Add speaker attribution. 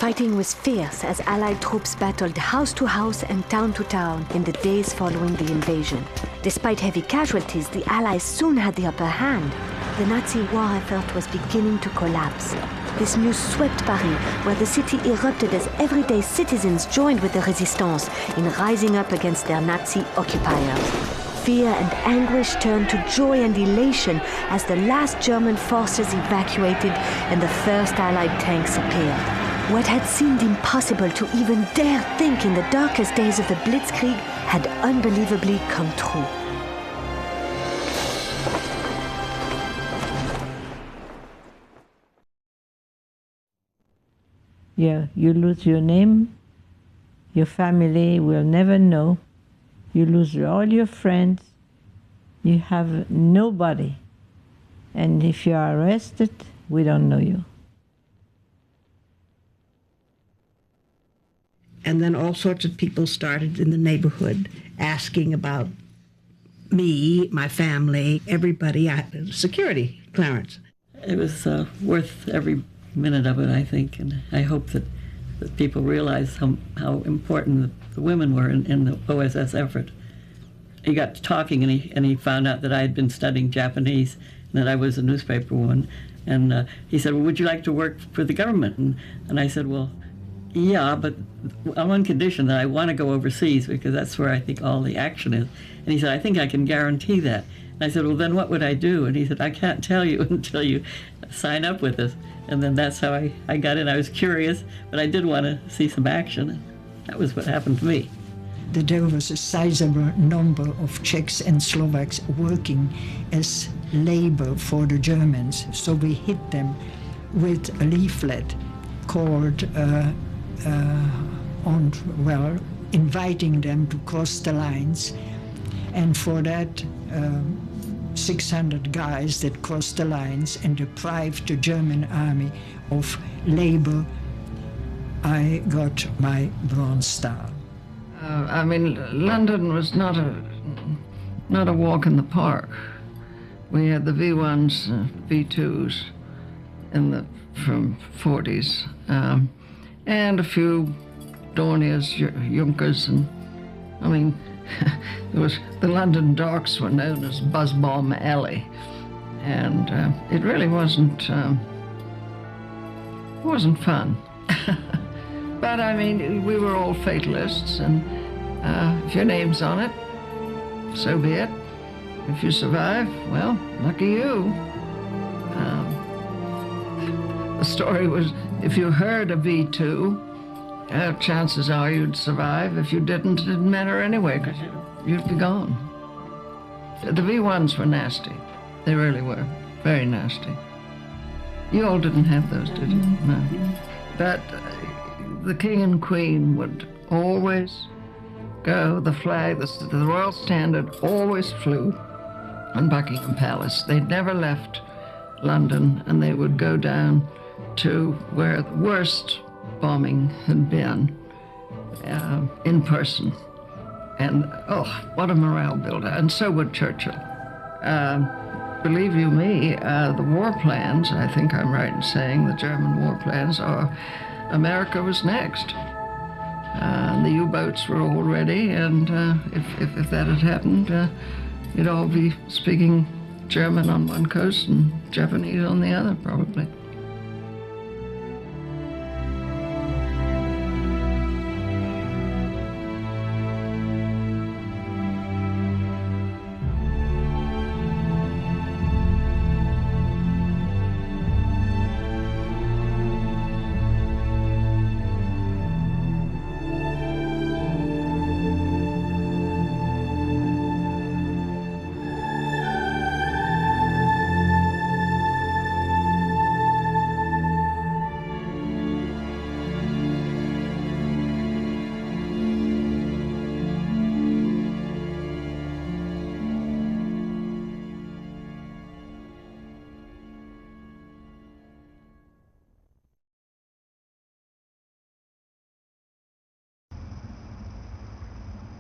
Speaker 1: Fighting was fierce as Allied troops battled house to house and town to town in the days following the invasion. Despite heavy casualties, the Allies soon had the upper hand. The Nazi war effort was beginning to collapse. This news swept Paris, where the city erupted as everyday citizens joined with the resistance in rising up against their Nazi occupiers. Fear and anguish turned to joy and elation as the last German forces evacuated and the first Allied tanks appeared. What had seemed impossible to even dare think in the darkest days of the Blitzkrieg had unbelievably come true.
Speaker 2: Yeah, you lose your name, your family will never know, you lose all your friends, you have nobody, and if you are arrested, we don't know you.
Speaker 3: And then all sorts of people started in the neighborhood asking about me, my family, everybody, security clearance.
Speaker 4: It was worth every minute of it, I think, and I hope that people realize how important the women were in the OSS effort. He got to talking, and he found out that I had been studying Japanese, and that I was a newspaper woman, and he said, well, would you like to work for the government? And I said, well, yeah, but on one condition, that I want to go overseas, because that's where I think all the action is. And he said, I think I can guarantee that. And I said, well, then what would I do? And he said, I can't tell you until you sign up with us. And then that's how I got in. I was curious, but I did want to see some action. That was what happened to me.
Speaker 5: There was a sizable number of Czechs and Slovaks working as labor for the Germans. So we hit them with a leaflet called inviting them to cross the lines. And for that, 600 guys that crossed the lines and deprived the German army of labor, I got my Bronze Star.
Speaker 6: I mean, London was not a walk in the park. We had the V1s, V2s from 40s, and a few Dorniers, Junkers, and I mean, the London docks were known as Buzz Bomb Alley, and it really wasn't fun. But I mean, we were all fatalists, and if your name's on it, so be it. If you survive, well, lucky you. The story was, if you heard a V2, chances are you'd survive. If you didn't, it didn't matter anyway, because you'd be gone. The V1s were nasty. They really were. Very nasty. You all didn't have those, did you? No. But the King and Queen would always go, the flag, the royal standard always flew on Buckingham Palace. They'd never left London, and they would go down to where the worst bombing had been in person. And, oh, what a morale builder. And so would Churchill. Believe you me, the war plans, I think I'm right in saying the German war plans, are America was next. The U-boats were all ready, and if that had happened, you'd all be speaking German on one coast and Japanese on the other, probably.